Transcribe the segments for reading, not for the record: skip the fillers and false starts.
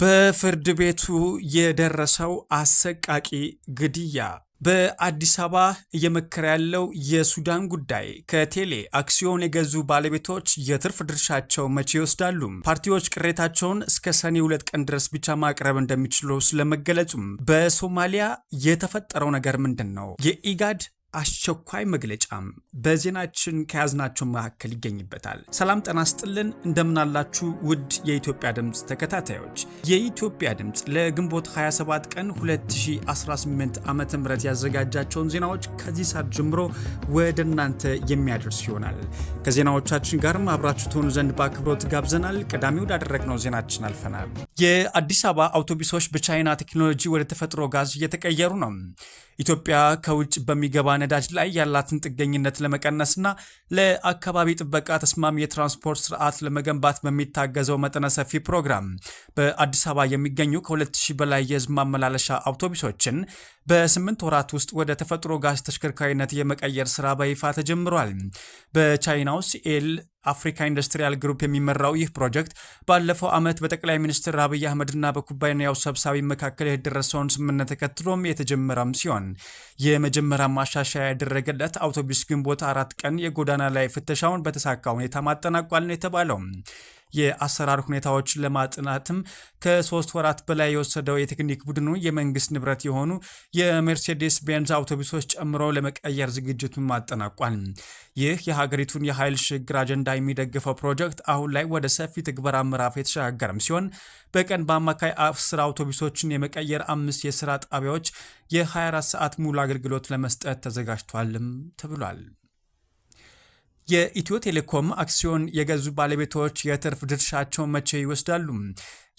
በፍርድ ቤቱ የደረሰው አሰቃቂ ግድያ በአዲስ አበባ እየመከረ ያለው የሱዳን ጉዳይ ከቴሌ አክሲዮን የገዙ ባለቤቶች የትርፍ ድርሻቸው መቼ ይወስዳሉ? ፓርቲዎች ቅሬታቸውን እስከ ሰኔ 2 ቀን ድረስ ብቻ ማቅረብ እንደሚችሉ ስለመገለጹም፣ በሶማሊያ የተፈጠረው ነገር ምንድን ነው? የኢጋድ አስቸኳይ መግለጫም በዜናችን ከያዝናቸው መካከል ይገኝበታል። ሰላም ጤና ይስጥልን፣ እንደምናላችሁ ውድ የኢትዮጵያ ድምፅ ተከታታዮች። የኢትዮጵያ ድምፅ ለግንቦት 27 ቀን 2018 ዓ.ም ያዘጋጃቸውን ዜናዎች ከዚህ ሰዓት ጀምሮ ወደ እናንተ የሚያደርስ ይሆናል። ከዜናዎቻችን ጋርም አብራችሁ ትሆኑ ዘንድ በአክብሮት ጋብዘናል። ቀዳሚ ወዳደረግነው ዜናችን አልፈናል። የአዲስ አበባ አውቶቡሶች በቻይና ቴክኖሎጂ ወደ ተፈጥሮ ጋዝ እየተቀየሩ ነው። ኢትዮጵያ ከውጭ በሚገባ ነዳጅ ላይ ያላትን ጥገኝነት ለመቀነስና ለአካባቢ ጥበቃ ተስማሚ የትራንስፖርት ስርዓት ለመገንባት በሚታገዘው መጠነ ሰፊ ፕሮግራም በአዲስ አበባ የሚገኙ ከ2000 በላይ የህዝብ ማመላለሻ አውቶቡሶችን በ8 ወራት ውስጥ ወደ ተፈጥሮ ጋዝ ተሽከርካሪነት የመቀየር ስራ በይፋ ተጀምሯል። በቻይናው ሲኤል አፍሪካ ኢንዱስትሪያል ግሩፕ የሚመራው ይህ ፕሮጀክት ባለፈው ዓመት በጠቅላይ ሚኒስትር አብይ አህመድና በኩባንያው ሰብሳቢ መካከል የደረሰውን ስምምነት ተከትሎም የተጀመረም ሲሆን የመጀመሪያ ማሻሻያ ያደረገለት አውቶቡስ ግንቦት 4 ቀን የጎዳና ላይ ፍተሻውን በተሳካ ሁኔታ ማጠናቋል ነው የተባለው። የአሰራር ሁኔታዎችን ለማጥናትም ከ3 ወራት በላይ የወሰደው የቴክኒክ ቡድኑ የመንግስት ንብረት የሆኑ የሜርሴዴስ ቤንዝ አውቶቡሶች ጨምሮ ለመቀየር ዝግጅቱን ማጠናቋል። ይህ የሀገሪቱን የኃይል ሽግግር አጀንዳ የሚደግፈው ፕሮጀክት አሁን ላይ ወደ ሰፊ ትግበራ ምዕራፍ የተሸጋገረም ሲሆን በቀን በአማካይ 10 አውቶቡሶችን የመቀየር 5 የስራ ጣቢያዎች የ24 ሰዓት ሙሉ አገልግሎት ለመስጠት ተዘጋጅቷልም ተብሏል። የኢትዮ ቴሌኮም አክሲዮን የገዙ ባለቤቶች የትርፍ ድርሻቸው መቼ ይወስዳሉ?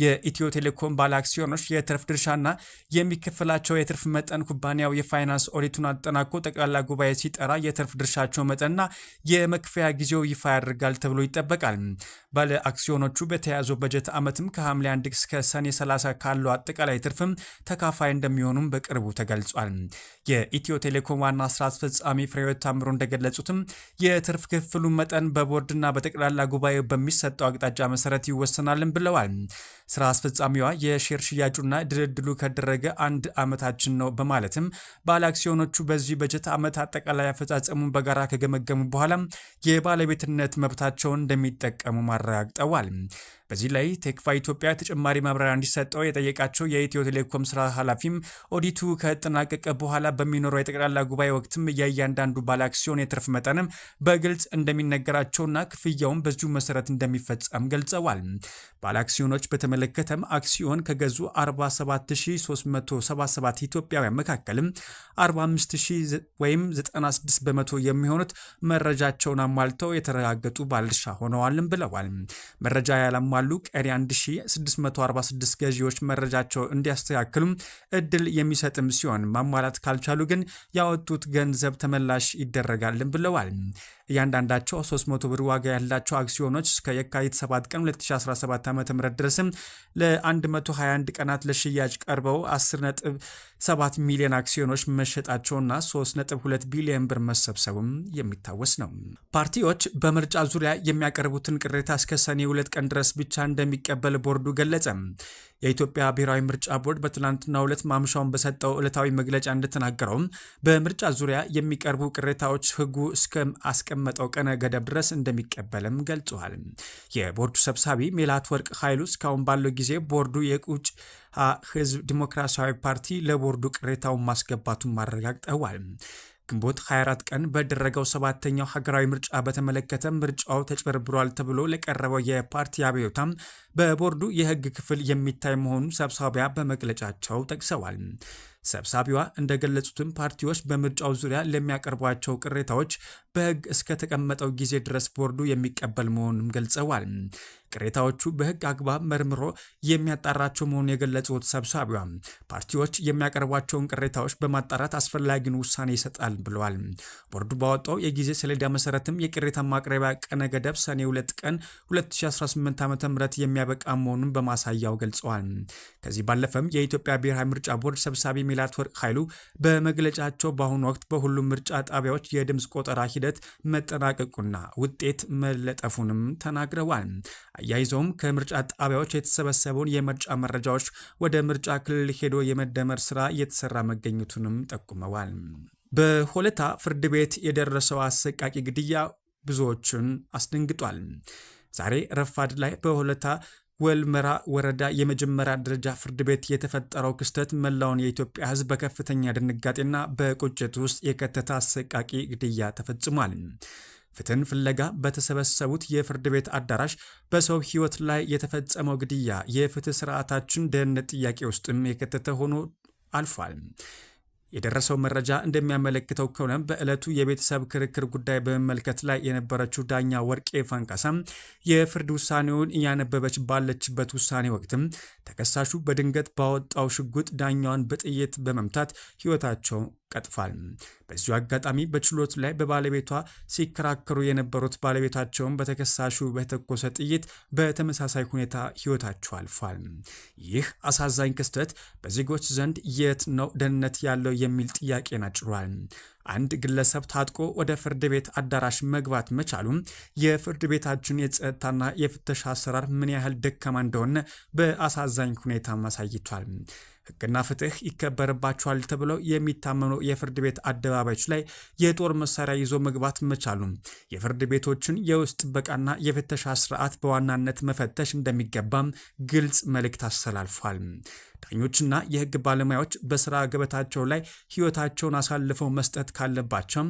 የኢትዮ ቴሌኮም ባለ አክሲዮኖች የትርፍ ድርሻና የሚከፈላቸው የትርፍ መጠን ኩባንያው የፋይናንስ ኦዲቱን አጠናቆ ጠቅላላ ጉባኤ ሲጠራ የትርፍ ድርሻቸው መጠንና የመክፈያ ጊዜው ይፋ ያደርጋል ተብሎ ይጠበቃል። ባለ አክሲዮኖቹ በተያዘው በጀት ዓመትም ከሐምሌ 1 እስከ ሰኔ 30 ካለው አጠቃላይ ትርፍም ተካፋይ እንደሚሆኑም በቅርቡ ተገልጿል። የኢትዮ ቴሌኮም ዋና ስራ አስፈጻሚ ፍሬሕይወት ታምሩ እንደገለጹትም የትርፍ ክፍሉ መጠን በቦርድና በጠቅላላ ጉባኤው በሚሰጠው አቅጣጫ መሰረት ይወሰናልም ብለዋል። ስራ አስፈጻሚዋ የሼር ሽያጩና ድልድሉ ከደረገ 1 ዓመታችን ነው በማለትም ባለ አክሲዮኖቹ በዚህ በጀት ዓመት አጠቃላይ አፈጻጸሙን በጋራ ከገመገሙ በኋላ የባለቤትነት መብታቸውን እንደሚጠቀሙ ማረጋግጠዋል። በዚህ ላይ ቴክቫ ኢትዮጵያ ተጨማሪ ማብራሪያ እንዲሰጠው የጠየቃቸው የኢትዮ ቴሌኮም ስራ ኃላፊም ኦዲቱ ከተጠናቀቀ በኋላ በሚኖረው የጠቅላላ ጉባኤ ወቅትም የእያንዳንዱ ባለ አክሲዮን የትርፍ መጠንም በግልጽ እንደሚነገራቸውና ክፍያውን በዚሁ መሰረት እንደሚፈጸም ገልጸዋል። ባለ አክሲዮኖች በተመለከተም አክሲዮን ከገዙ 47377 ኢትዮጵያውያን መካከልም 45000 ወይም 96 በመቶ የሚሆኑት መረጃቸውን አሟልተው የተረጋገጡ ባለድርሻ ሆነዋልም ብለዋል። መረጃ ያላሟሉ ቀሪ 1646 ገዢዎች መረጃቸው እንዲያስተካክሉም እድል የሚሰጥም ሲሆን ማሟላት ካልቻሉ ግን ያወጡት ገንዘብ ተመላሽ ይደረጋልም ብለዋል። እያንዳንዳቸው 300 ብር ዋጋ ያላቸው አክሲዮኖች እስከ የካቲት 7 ቀን 2017 ዓ.ም ድረስም ለ121 ቀናት ለሽያጭ ቀርበው 10.7 ሚሊዮን አክሲዮኖች መሸጣቸውና 3.2 ቢሊዮን ብር መሰብሰቡም የሚታወስ ነው። ፓርቲዎች በምርጫ ዙሪያ የሚያቀርቡትን ቅሬታ እስከ ሰኔ 2 ቀን ድረስ ብቻ እንደሚቀበል ቦርዱ ገለጸ። የኢትዮጵያ ብሔራዊ ምርጫ ቦርድ በትናንትናው ዕለት ማምሻውን በሰጠው ዕለታዊ መግለጫ እንደተናገረው በምርጫ ዙሪያ የሚቀርቡ ቅሬታዎች ሕጉ እስከ አስቀመጠው ቀነ ገደብ ድረስ እንደሚቀበልም ገልጿል። የቦርዱ ሰብሳቢ ሜላትወርቅ ኃይሉ እስካሁን ባለው ጊዜ ቦርዱ የቁጭ ሕዝብ ዲሞክራሲያዊ ፓርቲ ለቦርዱ ቅሬታውን ማስገባቱን ማረጋግጠዋል። ግንቦት 24 ቀን በደረገው 7ኛው ሀገራዊ ምርጫ በተመለከተ ምርጫው ተጭበርብሯል ተብሎ ለቀረበው የፓርቲ አቤቱታም በቦርዱ የህግ ክፍል የሚታይ መሆኑን ሰብሳቢያ በመግለጫቸው ጠቅሰዋል። ሰብሳቢዋ እንደገለጹትም ፓርቲዎች በምርጫው ዙሪያ ለሚያቀርቧቸው ቅሬታዎች በህግ እስከ ተቀመጠው ጊዜ ድረስ ቦርዱ የሚቀበል መሆኑን ገልጸዋል። ቅሬታዎቹ በህግ አግባብ መርምሮ የሚያጣራቸው መሆኑን የገለጹት ሰብሳቢዋ ፓርቲዎች የሚያቀርቧቸውን ቅሬታዎች በማጣራት አስፈላጊውን ውሳኔ ይሰጣል ብለዋል። ቦርዱ ባወጣው የጊዜ ሰሌዳ መሰረትም የቅሬታ ማቅረቢያ ቀነ ገደብ ሰኔ 2 ቀን 2018 ዓ.ም የሚያበቃ መሆኑን በማሳያው ገልጸዋል። ከዚህ ባለፈም የኢትዮጵያ ብሔራዊ ምርጫ ቦርድ ሰብሳቢ ሜላትወርቅ ኃይሉ በመግለጫቸው በአሁኑ ወቅት በሁሉም ምርጫ ጣቢያዎች የድምፅ ቆጠራ ሂደት መጠናቀቁና ውጤት መለጠፉንም ተናግረዋል። አያይዘውም ከምርጫ ጣቢያዎች የተሰበሰበውን የምርጫ መረጃዎች ወደ ምርጫ ክልል ሄዶ የመደመር ስራ እየተሰራ መገኘቱንም ጠቁመዋል። በሆለታ ፍርድ ቤት የደረሰው አሰቃቂ ግድያ ብዙዎችን አስደንግጧል። ዛሬ ረፋድ ላይ በሆለታ ወልመራ ወረዳ የመጀመሪያ ደረጃ ፍርድ ቤት የተፈጠረው ክስተት መላውን የኢትዮጵያ ሕዝብ በከፍተኛ ድንጋጤና በቁጭት ውስጥ የከተተ አሰቃቂ ግድያ ተፈጽሟል። ፍትህን ፍለጋ በተሰበሰቡት የፍርድ ቤት አዳራሽ በሰው ሕይወት ላይ የተፈጸመው ግድያ የፍትህ ስርዓታችን ደህንነት ጥያቄ ውስጥም የከተተ ሆኖ አልፏል። የደረሰው መረጃ እንደሚያመለክተው ከሆነ በዕለቱ የቤተሰብ ክርክር ጉዳይ በመመልከት ላይ የነበረችው ዳኛ ወርቄ ፈንካሳም የፍርድ ውሳኔውን እያነበበች ባለችበት ውሳኔ ወቅትም ተከሳሹ በድንገት ባወጣው ሽጉጥ ዳኛዋን በጥይት በመምታት ሕይወታቸው ቀጥፏል። በዚሁ አጋጣሚ በችሎት ላይ በባለቤቷ ሲከራከሩ የነበሩት ባለቤታቸውን በተከሳሹ በተኮሰ ጥይት በተመሳሳይ ሁኔታ ሕይወታቸው አልፏል። ይህ አሳዛኝ ክስተት በዜጎች ዘንድ የት ነው ደህንነት ያለው የሚል ጥያቄን አጭሯል። አንድ ግለሰብ ታጥቆ ወደ ፍርድ ቤት አዳራሽ መግባት መቻሉም የፍርድ ቤታችን የጸጥታና የፍተሻ አሰራር ምን ያህል ደካማ እንደሆነ በአሳዛኝ ሁኔታ አሳይቷል። ሕግና ፍትህ ይከበርባቸዋል ተብለው የሚታመኑ የፍርድ ቤት አደባባዮች ላይ የጦር መሳሪያ ይዞ መግባት መቻሉም የፍርድ ቤቶችን የውስጥ ጥበቃና የፍተሻ ስርዓት በዋናነት መፈተሽ እንደሚገባም ግልጽ መልእክት አስተላልፏል። ዳኞችና የህግ ባለሙያዎች በስራ ገበታቸው ላይ ህይወታቸውን አሳልፈው መስጠት ካለባቸው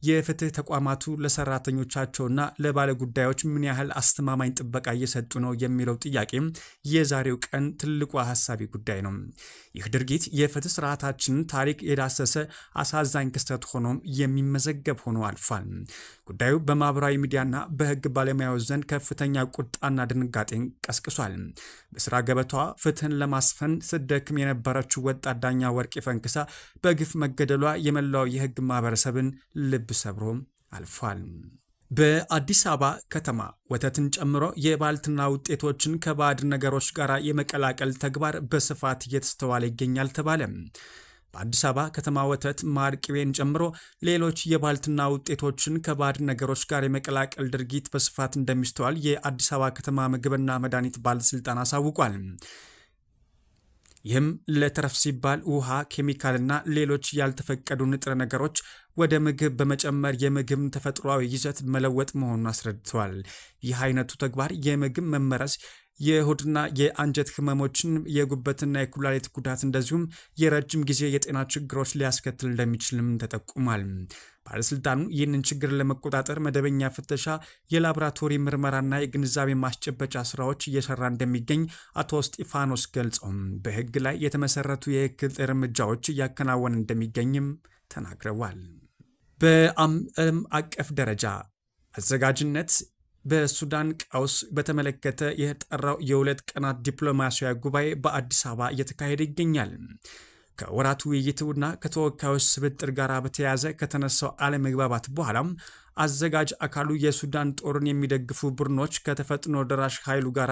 የፍትህ ተቋማቱ ለሰራተኞቻቸውና ለባለጉዳዮች ምን ያህል አስተማማኝ ጥበቃ እየሰጡ ነው የሚለው ጥያቄ የዛሬው ቀን ትልቁ ሀሳቢ ጉዳይ ነው። ይህ ድርጊት የፍትህ ስርዓታችንን ታሪክ የዳሰሰ አሳዛኝ ክስተት ሆኖም የሚመዘገብ ሆኖ አልፏል። ጉዳዩ በማህበራዊ ሚዲያና በህግ ባለሙያዎች ዘንድ ከፍተኛ ቁጣና ድንጋጤን ቀስቅሷል። በስራ ገበታዋ ፍትህን ለማስፈን ስደክም የነበረችው ወጣት ዳኛ ወርቄ ፈንክሳ በግፍ መገደሏ የመላው የህግ ማህበረሰብን ልብ ሰብሮ አልፏል። በአዲስ አበባ ከተማ ወተትን ጨምሮ የባልትና ውጤቶችን ከባዕድ ነገሮች ጋር የመቀላቀል ተግባር በስፋት እየተስተዋለ ይገኛል ተባለ። በአዲስ አበባ ከተማ ወተት፣ ማር፣ ቅቤን ጨምሮ ሌሎች የባልትና ውጤቶችን ከባዕድ ነገሮች ጋር የመቀላቀል ድርጊት በስፋት እንደሚስተዋል የአዲስ አበባ ከተማ ምግብና መድኃኒት ባለስልጣን አሳውቋል። ይህም ለተረፍ ሲባል ውሃ፣ ኬሚካልና ሌሎች ያልተፈቀዱ ንጥረ ነገሮች ወደ ምግብ በመጨመር የምግብ ተፈጥሯዊ ይዘት መለወጥ መሆኑን አስረድተዋል። ይህ አይነቱ ተግባር የምግብ መመረዝ፣ የሆድና የአንጀት ህመሞችን፣ የጉበትና የኩላሊት ጉዳት እንደዚሁም የረጅም ጊዜ የጤና ችግሮች ሊያስከትል እንደሚችልም ተጠቁሟል። ባለስልጣኑ ይህንን ችግር ለመቆጣጠር መደበኛ ፍተሻ፣ የላቦራቶሪ ምርመራና የግንዛቤ ማስጨበጫ ስራዎች እየሰራ እንደሚገኝ አቶ እስጢፋኖስ ገልጸው በህግ ላይ የተመሰረቱ የህግ እርምጃዎች እያከናወነ እንደሚገኝም ተናግረዋል። በዓለም አቀፍ ደረጃ አዘጋጅነት በሱዳን ቀውስ በተመለከተ የተጠራው የ2 ቀናት ዲፕሎማሲያዊ ጉባኤ በአዲስ አበባ እየተካሄደ ይገኛል። ከወራቱ ውይይትና ከተወካዮች ስብጥር ጋር በተያያዘ ከተነሳው አለመግባባት በኋላም አዘጋጅ አካሉ የሱዳን ጦርን የሚደግፉ ቡድኖች ከተፈጥኖ ደራሽ ኃይሉ ጋር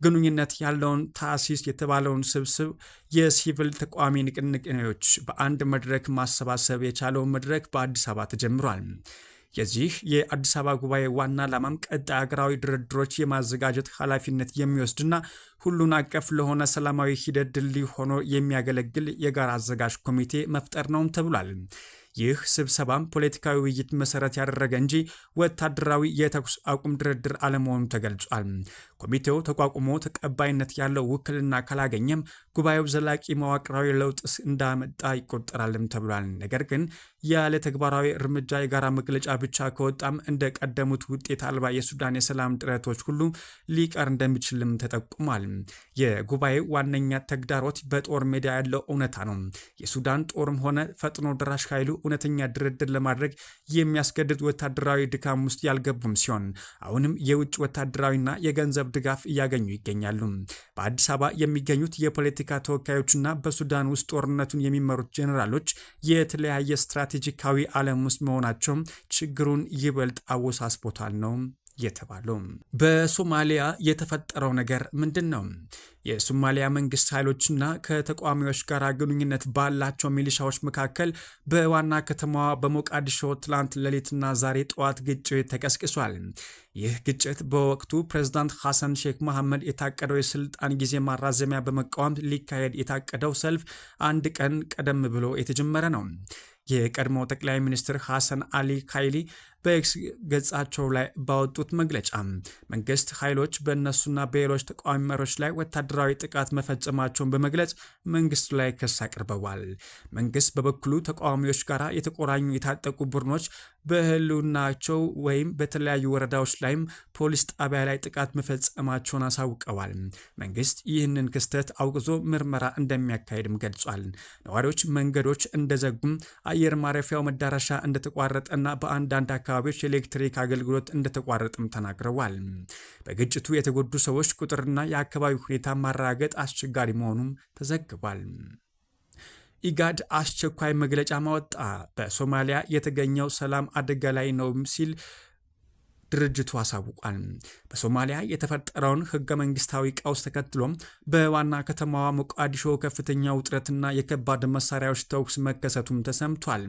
ግንኙነት ያለውን ታሲስ የተባለውን ስብስብ የሲቪል ተቃዋሚ ንቅናቄዎች በአንድ መድረክ ማሰባሰብ የቻለውን መድረክ በአዲስ አበባ ተጀምሯል። የዚህ የአዲስ አበባ ጉባኤ ዋና ዓላማም ቀጣይ ሀገራዊ ድርድሮች የማዘጋጀት ኃላፊነት የሚወስድና ሁሉን አቀፍ ለሆነ ሰላማዊ ሂደት ድልድይ ሆኖ የሚያገለግል የጋራ አዘጋጅ ኮሚቴ መፍጠር ነው ተብሏል። ይህ ስብሰባም ፖለቲካዊ ውይይት መሰረት ያደረገ እንጂ ወታደራዊ የተኩስ አቁም ድርድር አለመሆኑ ተገልጿል። ኮሚቴው ተቋቁሞ ተቀባይነት ያለው ውክልና ካላገኘም ጉባኤው ዘላቂ መዋቅራዊ ለውጥ እንዳመጣ ይቆጠራልም ተብሏል። ነገር ግን ያለ ተግባራዊ እርምጃ የጋራ መግለጫ ብቻ ከወጣም እንደ ቀደሙት ውጤት አልባ የሱዳን የሰላም ጥረቶች ሁሉ ሊቀር እንደሚችልም ተጠቁሟል። የጉባኤው ዋነኛ ተግዳሮት በጦር ሜዳ ያለው እውነታ ነው። የሱዳን ጦርም ሆነ ፈጥኖ ደራሽ ኃይሉ እውነተኛ ድርድር ለማድረግ የሚያስገድድ ወታደራዊ ድካም ውስጥ ያልገቡም ሲሆን አሁንም የውጭ ወታደራዊና የገንዘብ ድጋፍ እያገኙ ይገኛሉ። በአዲስ አበባ የሚገኙት የፖለቲካ ተወካዮችና በሱዳን ውስጥ ጦርነቱን የሚመሩት ጄኔራሎች የተለያየ ስትራቴጂካዊ ዓለም ውስጥ መሆናቸው ችግሩን ይበልጥ አወሳስቦታል ነው የተባለው። በሶማሊያ የተፈጠረው ነገር ምንድን ነው? የሶማሊያ መንግስት ኃይሎችና ከተቃዋሚዎች ጋር ግንኙነት ባላቸው ሚሊሻዎች መካከል በዋና ከተማዋ በሞቃዲሾ ትላንት ሌሊትና ዛሬ ጠዋት ግጭት ተቀስቅሷል። ይህ ግጭት በወቅቱ ፕሬዝዳንት ሐሰን ሼክ መሐመድ የታቀደው የስልጣን ጊዜ ማራዘሚያ በመቃወም ሊካሄድ የታቀደው ሰልፍ አንድ ቀን ቀደም ብሎ የተጀመረ ነው። የቀድሞው ጠቅላይ ሚኒስትር ሐሰን አሊ ካይሊ በኤክስ ገጻቸው ላይ ባወጡት መግለጫ መንግስት ኃይሎች በእነሱና በሌሎች ተቃዋሚ መሪዎች ላይ ወታደራዊ ጥቃት መፈጸማቸውን በመግለጽ መንግስቱ ላይ ክስ አቅርበዋል። መንግስት በበኩሉ ተቃዋሚዎች ጋር የተቆራኙ የታጠቁ ቡድኖች በህልውናቸው ወይም በተለያዩ ወረዳዎች ላይም ፖሊስ ጣቢያ ላይ ጥቃት መፈጸማቸውን አሳውቀዋል። መንግስት ይህንን ክስተት አውግዞ ምርመራ እንደሚያካሄድም ገልጿል። ነዋሪዎች መንገዶች እንደዘጉም፣ አየር ማረፊያው መዳረሻ እንደተቋረጠና በአንዳንድ አካባቢዎች የኤሌክትሪክ አገልግሎት እንደተቋረጠም ተናግረዋል። በግጭቱ የተጎዱ ሰዎች ቁጥርና የአካባቢ ሁኔታ ማረጋገጥ አስቸጋሪ መሆኑም ተዘግቧል። ኢጋድ አስቸኳይ መግለጫ ማወጣ። በሶማሊያ የተገኘው ሰላም አደጋ ላይ ነው ሲል ድርጅቱ አሳውቋል። በሶማሊያ የተፈጠረውን ህገ መንግስታዊ ቀውስ ተከትሎም በዋና ከተማዋ ሞቃዲሾ ከፍተኛ ውጥረትና የከባድ መሳሪያዎች ተኩስ መከሰቱም ተሰምቷል።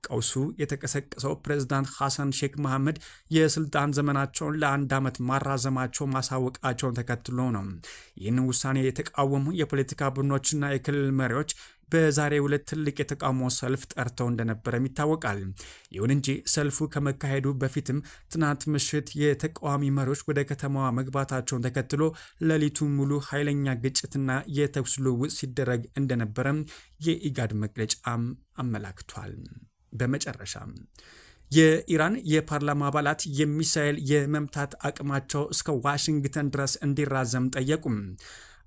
ቀውሱ የተቀሰቀሰው ፕሬዝዳንት ሐሰን ሼክ መሐመድ የስልጣን ዘመናቸውን ለአንድ ዓመት ማራዘማቸው ማሳወቃቸውን ተከትሎ ነው። ይህን ውሳኔ የተቃወሙ የፖለቲካ ቡድኖችና የክልል መሪዎች በዛሬው ዕለት ትልቅ የተቃውሞ ሰልፍ ጠርተው እንደነበረም ይታወቃል። ይሁን እንጂ ሰልፉ ከመካሄዱ በፊትም ትናንት ምሽት የተቃዋሚ መሪዎች ወደ ከተማዋ መግባታቸውን ተከትሎ ሌሊቱ ሙሉ ኃይለኛ ግጭትና የተኩስ ልውውጥ ሲደረግ እንደነበረም የኢጋድ መግለጫም አመላክቷል። በመጨረሻም የኢራን የፓርላማ አባላት የሚሳኤል የመምታት አቅማቸው እስከ ዋሽንግተን ድረስ እንዲራዘም ጠየቁም።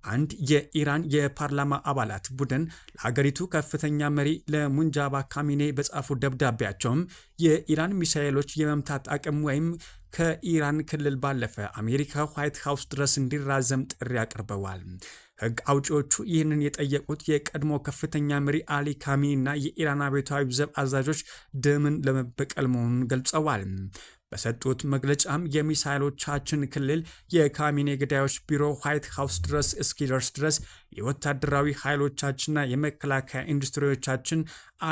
አንድ የኢራን የፓርላማ አባላት ቡድን ለሀገሪቱ ከፍተኛ መሪ ለሙንጃባ ካሚኔ በጻፉ ደብዳቤያቸውም የኢራን ሚሳኤሎች የመምታት አቅም ወይም ከኢራን ክልል ባለፈ አሜሪካ ዋይት ሃውስ ድረስ እንዲራዘም ጥሪ አቅርበዋል። ሕግ አውጪዎቹ ይህንን የጠየቁት የቀድሞ ከፍተኛ መሪ አሊ ካሚኒና የኢራን አብዮታዊ ዘብ አዛዦች ደምን ለመበቀል መሆኑን ገልጸዋል። በሰጡት መግለጫም የሚሳይሎቻችን ክልል የካሚኔ ገዳዮች ቢሮ ዋይት ሃውስ ድረስ እስኪደርስ ድረስ የወታደራዊ ኃይሎቻችንና የመከላከያ ኢንዱስትሪዎቻችን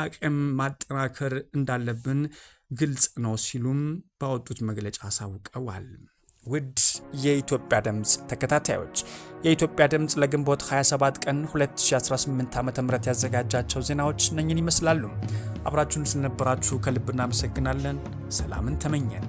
አቅም ማጠናከር እንዳለብን ግልጽ ነው ሲሉም ባወጡት መግለጫ አሳውቀዋል። ውድ የኢትዮጵያ ድምፅ ተከታታዮች የኢትዮጵያ ድምፅ ለግንቦት 27 ቀን 2018 ዓ.ም ያዘጋጃቸው ዜናዎች እነኝን ይመስላሉ። አብራችሁን ስለነበራችሁ ከልብ እናመሰግናለን። ሰላምን ተመኘን።